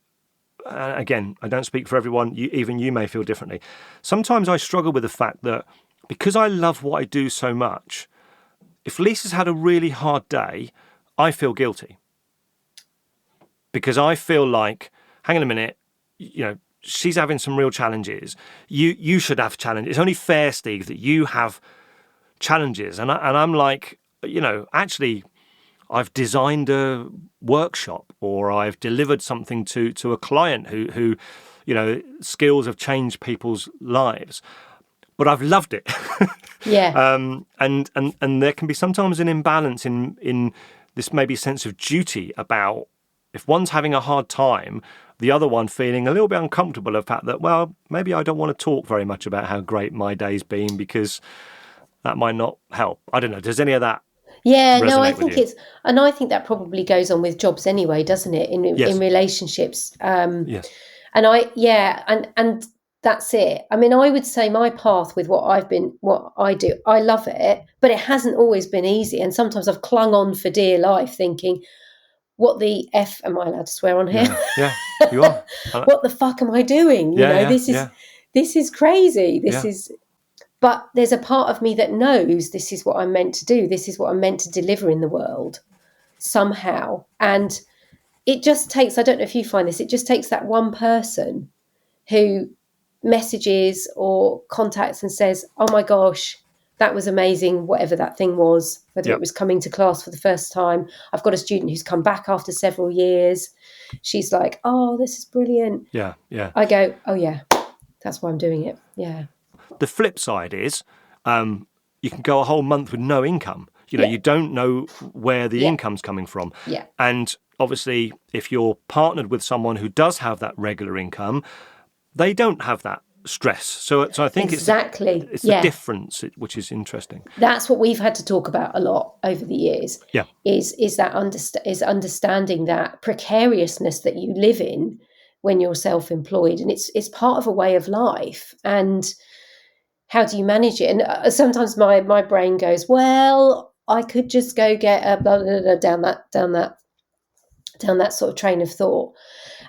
again, I don't speak for everyone, even you may feel differently. Sometimes I struggle with the fact that because I love what I do so much, if Lisa's had a really hard day, I feel guilty. Because I feel like, hang on a minute, she's having some real challenges. You should have challenges. It's only fair, Steve, that you have challenges. And I'm like, actually, I've designed a workshop, or I've delivered something to a client who skills have changed people's lives. But I've loved it. Yeah. And there can be sometimes an imbalance in this maybe sense of duty about if one's having a hard time, the other one feeling a little bit uncomfortable of the fact that, well, maybe I don't want to talk very much about how great my day's been because that might not help. I don't know. Does any of that resonate I think with you? and I think that probably goes on with jobs anyway, doesn't it? In relationships. Yes. And and that's it. I mean, I would say my path with what I do, I love it, but it hasn't always been easy. And sometimes I've clung on for dear life thinking, what the F am I allowed to swear on here? Yeah, you are. What the fuck am I doing? This is crazy. This is, but there's a part of me that knows this is what I'm meant to do. This is what I'm meant to deliver in the world. somehow. And it just takes, I don't know if you find this, it just takes that one person who messages or contacts and says, oh my gosh, that was amazing, whatever that thing was, whether it was coming to class for the first time. I've got a student who's come back after several years. She's like, oh, this is brilliant. Yeah. I go, oh yeah, that's why I'm doing it. Yeah. The flip side is you can go a whole month with no income. You don't know where the income's coming from. Yeah. And obviously, if you're partnered with someone who does have that regular income, they don't have that stress. So I think it's the difference, which is interesting. That's what we've had to talk about a lot over the years. Yeah. Is understanding that precariousness that you live in when you're self-employed, and it's part of a way of life. And how do you manage it? And sometimes my brain goes, well, I could just go get a blah, blah, blah, down that sort of train of thought.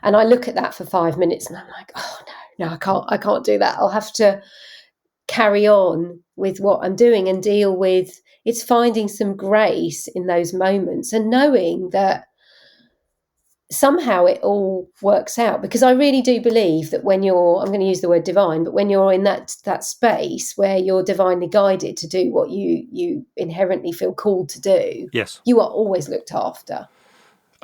And I look at that for 5 minutes and I'm like, oh no, I can't do that. I'll have to carry on with what I'm doing and deal with, it's finding some grace in those moments and knowing that somehow it all works out. Because I really do believe that when you're, I'm going to use the word divine, but when you're in that space where you're divinely guided to do what you inherently feel called to do, yes, you are always looked after.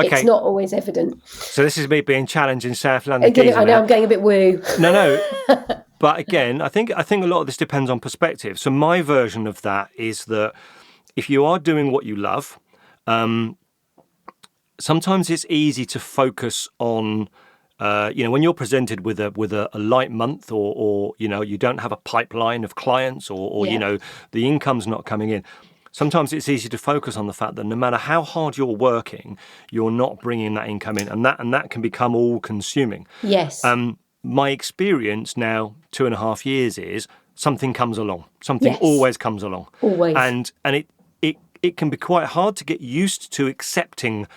Okay. It's not always evident. So this is me being challenged in South London. I know I'm going a bit woo. No. But again, I think a lot of this depends on perspective. So my version of that is that if you are doing what you love, sometimes it's easy to focus on, when you're presented with a light month, or you don't have a pipeline of clients, or the income's not coming in. Sometimes it's easy to focus on the fact that no matter how hard you're working, you're not bringing that income in, and that can become all-consuming. Yes. My experience now, 2.5 years, is something comes along. Something always comes along. Always. And it can be quite hard to get used to accepting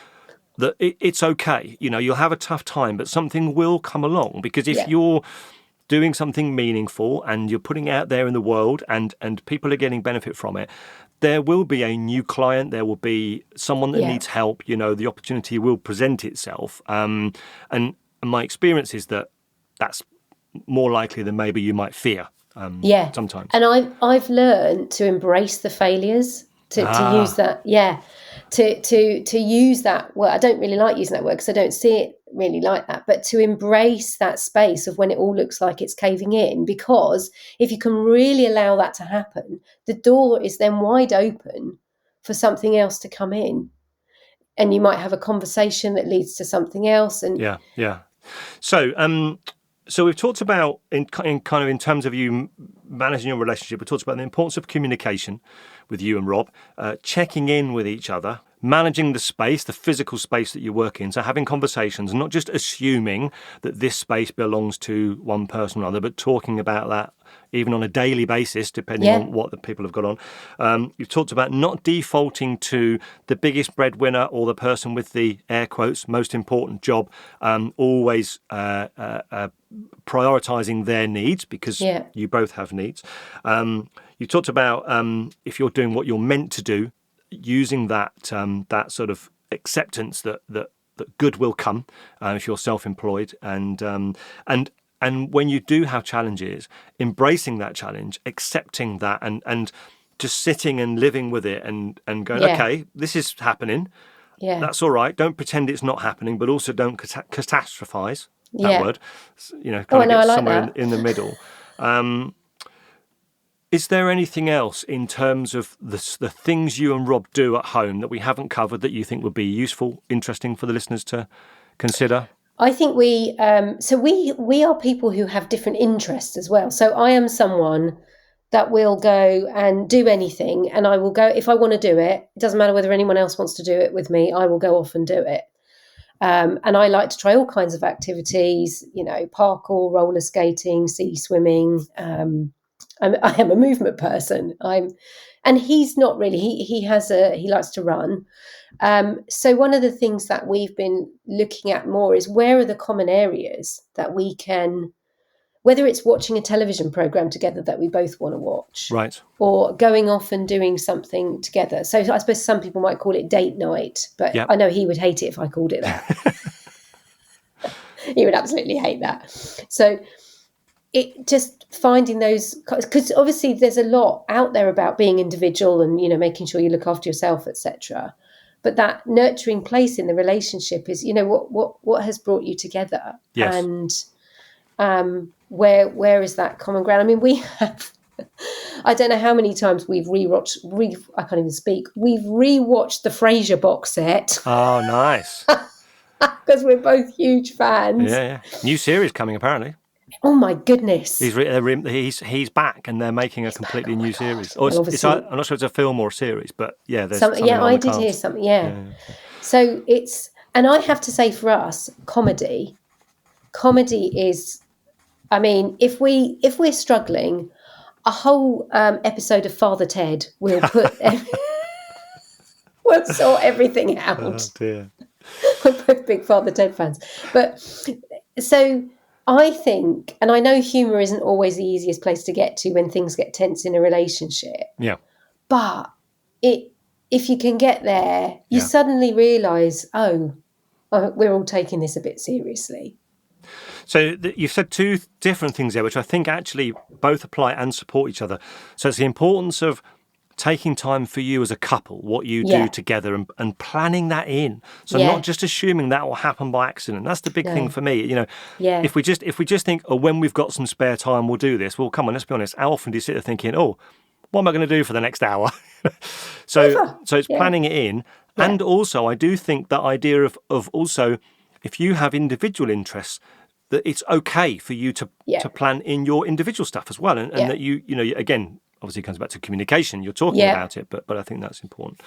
that it's okay. You'll have a tough time, but something will come along, because if you're doing something meaningful and you're putting it out there in the world and people are getting benefit from it, there will be a new client, there will be someone that needs help, the opportunity will present itself. And my experience is that that's more likely than maybe you might fear sometimes. And I've learned to embrace the failures, to use that, to use that word. I don't really like using that word because I don't see it really like that, but to embrace that space of when it all looks like it's caving in, because if you can really allow that to happen, the door is then wide open for something else to come in, and you might have a conversation that leads to something else. And so we've talked about in terms of you managing your relationship, we talked about the importance of communication with you and Rob, checking in with each other, managing the space, the physical space that you work in. So having conversations, not just assuming that this space belongs to one person or another, but talking about that even on a daily basis, depending on what the people have got on. You've talked about not defaulting to the biggest breadwinner or the person with the air quotes most important job, always prioritising their needs, because you both have needs. You talked about if you're doing what you're meant to do, using that sort of acceptance that good will come if you're self-employed, and when you do have challenges, embracing that challenge, accepting that, and just sitting and living with it, and going, okay, this is happening. Yeah, that's all right. Don't pretend it's not happening, but also don't catastrophize. That word, somewhere in the middle. Is there anything else in terms of the things you and Rob do at home that we haven't covered that you think would be useful, interesting for the listeners to consider? I think we are people who have different interests as well. So I am someone that will go and do anything, and I will go if I want to do it. It doesn't matter whether anyone else wants to do it with me. I will go off and do it. And I like to try all kinds of activities, parkour, roller skating, sea swimming. I am a movement person. And he's not really. He likes to run. So one of the things that we've been looking at more is where are the common areas that we can whether it's watching a television program together that we both want to watch, Right. or going off and doing something together. So I suppose some people might call it date night, but Yep. I know he would hate it if I called it that. He would absolutely hate that. So it just finding those, because obviously there's a lot out there about being individual and, you know, making sure you look after yourself, etc. But that nurturing place in the relationship is, you know, what has brought you together. Yes. And where is that common ground? I mean, we have, I don't know how many times we've I can't even speak. We've rewatched the Frasier box set. Oh, nice. Because we're both huge fans. Yeah. New series coming, apparently. Oh my goodness! He's back, and they're making a completely new series. Or I'm not sure it's a film or a series, but yeah, there's something. Yeah, I did cards. hear something. Yeah. So it's, and I have to say, for us, comedy is. I mean, if we're struggling, a whole episode of Father Ted will put. We'll sort everything out. Oh dear. We're both big Father Ted fans, but so. I think, and I know humour isn't always the easiest place to get to when things get tense in a relationship. Yeah. But if you can get there, you suddenly realise, we're all taking this a bit seriously. So you've said two different things there, which I think actually both apply and support each other. So it's the importance of taking time for you as a couple, what you do together, and planning that in. So not just assuming that will happen by accident. That's the big thing for me. You know, if we just think, when we've got some spare time, we'll do this. Well, come on, let's be honest. How often do you sit there thinking, what am I going to do for the next hour? So it's planning it in. Yeah. And also, I do think that idea of also, if you have individual interests, that it's okay for you to plan in your individual stuff as well. And that you know, again, obviously it comes back to communication. You're talking about it, but I think that's important.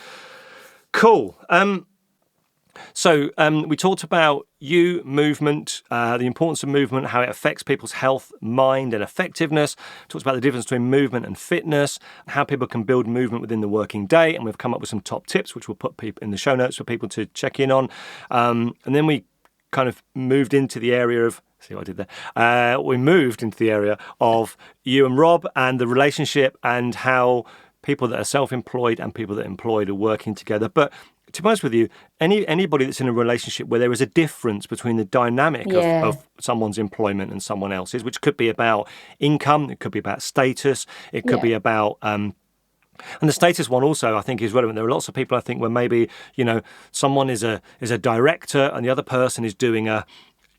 Cool. So we talked about movement, the importance of movement, how it affects people's health, mind and effectiveness. Talked about the difference between movement and fitness, how people can build movement within the working day. And we've come up with some top tips, which we'll put people in the show notes for people to check in on. And then we kind of moved into the area of, see what I did there? We moved into the area of you and Rob and the relationship and how people that are self-employed and people that are employed are working together. But to be honest with you, anybody that's in a relationship where there is a difference between the dynamic of someone's employment and someone else's, which could be about income, it could be about status, it could be about... and the status one also, I think, is relevant. There are lots of people, I think, where maybe, you know, someone is a director and the other person is doing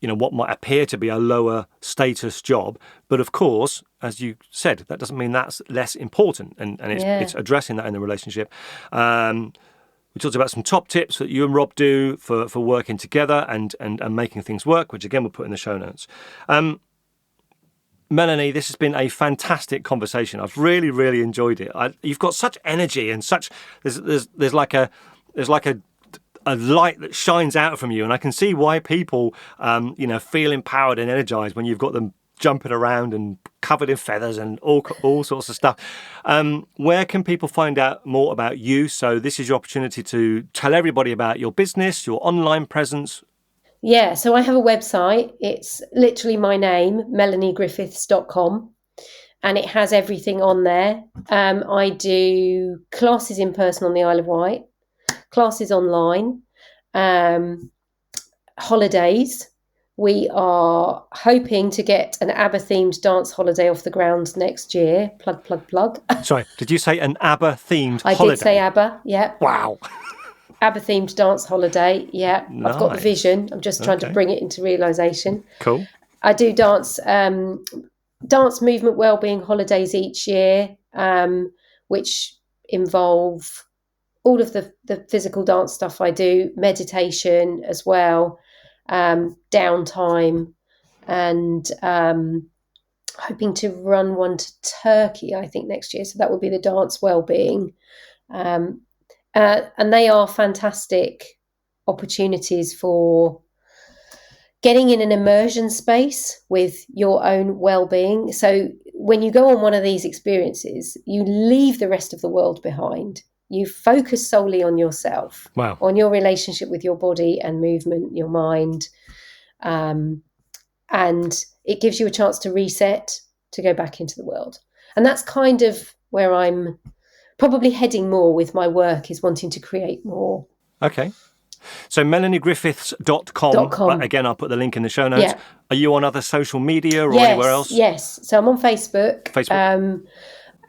what might appear to be a lower status job. But of course, as you said, that doesn't mean that's less important. And it's addressing that in the relationship. We talked about some top tips that you and Rob do for working together and making things work, which again we'll put in the show notes. Melanie, this has been a fantastic conversation. I've really, really enjoyed it. You've got such energy and such. There's like a light that shines out from you, and I can see why people, feel empowered and energized when you've got them jumping around and covered in feathers and all sorts of stuff. Where can people find out more about you? So this is your opportunity to tell everybody about your business, your online presence. Yeah, so I have a website. It's literally my name, melaniegriffiths.com, and it has everything on there. I do classes in person on the Isle of Wight, classes online, holidays. We are hoping to get an ABBA-themed dance holiday off the ground next year. Plug, plug, plug. Sorry, did you say an ABBA-themed holiday? I did say ABBA, yeah. Wow. ABBA-themed dance holiday, yeah. Nice. I've got the vision. I'm just trying to bring it into realisation. Cool. I do dance movement wellbeing holidays each year, which involve all of the physical dance stuff I do, meditation as well, downtime, and hoping to run one to Turkey, I think, next year. So that would be the dance wellbeing. And they are fantastic opportunities for getting in an immersion space with your own well-being. So when you go on one of these experiences, you leave the rest of the world behind. You focus solely on yourself, on your relationship with your body and movement, your mind. And it gives you a chance to reset, to go back into the world. And that's kind of where I'm probably heading more with my work, is wanting to create more. Okay. So melaniegriffiths.com. Again, I'll put the link in the show notes. Yeah. Are you on other social media or anywhere else? Yes. So I'm on Facebook.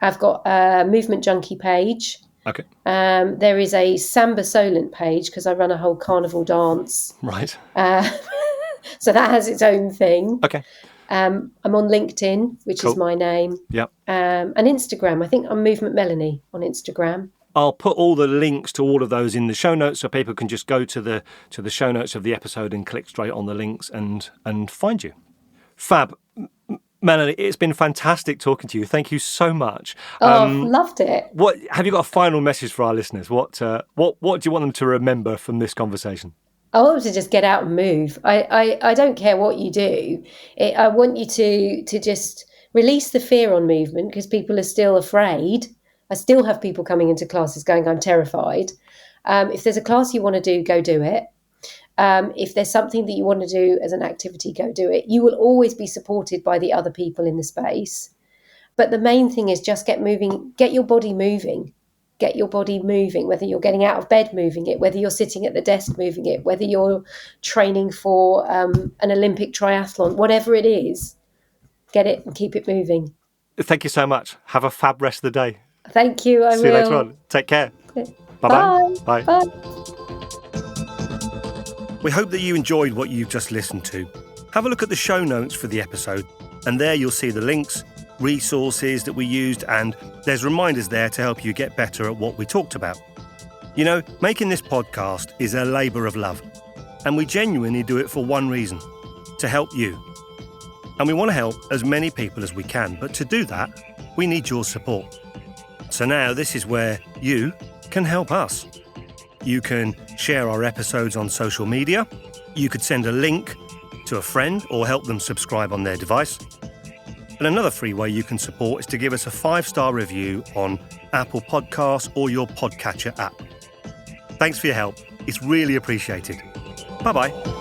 I've got a Movement Junkie page. Okay. There is a Samba Solent page because I run a whole carnival dance. Right. So that has its own thing. Okay. I'm on LinkedIn, which is my name. Yep. And Instagram. I think I'm Movement Melanie on Instagram. I'll put all the links to all of those in the show notes so people can just go to the show notes of the episode and click straight on the links and find you. Fab. Melanie, it's been fantastic talking to you. Thank you so much. Loved it. What have you got a final message for our listeners? What do you want them to remember from this conversation? I want them to just get out and move. I don't care what you do. I want you to just release the fear on movement, because people are still afraid. I still have people coming into classes going, I'm terrified. If there's a class you want to do, go do it. If there's something that you want to do as an activity, go do it. You will always be supported by the other people in the space. But the main thing is just get moving, get your body moving. Get your body moving, whether you're getting out of bed moving it, whether you're sitting at the desk moving it, whether you're training for an Olympic triathlon, whatever it is, get it and keep it moving. Thank you so much. Have a fab rest of the day. Thank you. I will. See you later on. Take care. Bye-bye. Bye. Bye. We hope that you enjoyed what you've just listened to. Have a look at the show notes for the episode, and there you'll see the links, resources that we used, and there's reminders there to help you get better at what we talked about. You know, making this podcast is a labour of love, and we genuinely do it for one reason: to help you. And we want to help as many people as we can, but to do that, we need your support. So now this is where you can help us. You can share our episodes on social media. You could send a link to a friend or help them subscribe on their device. And another free way you can support is to give us a 5-star review on Apple Podcasts or your podcatcher app. Thanks for your help. It's really appreciated. Bye-bye.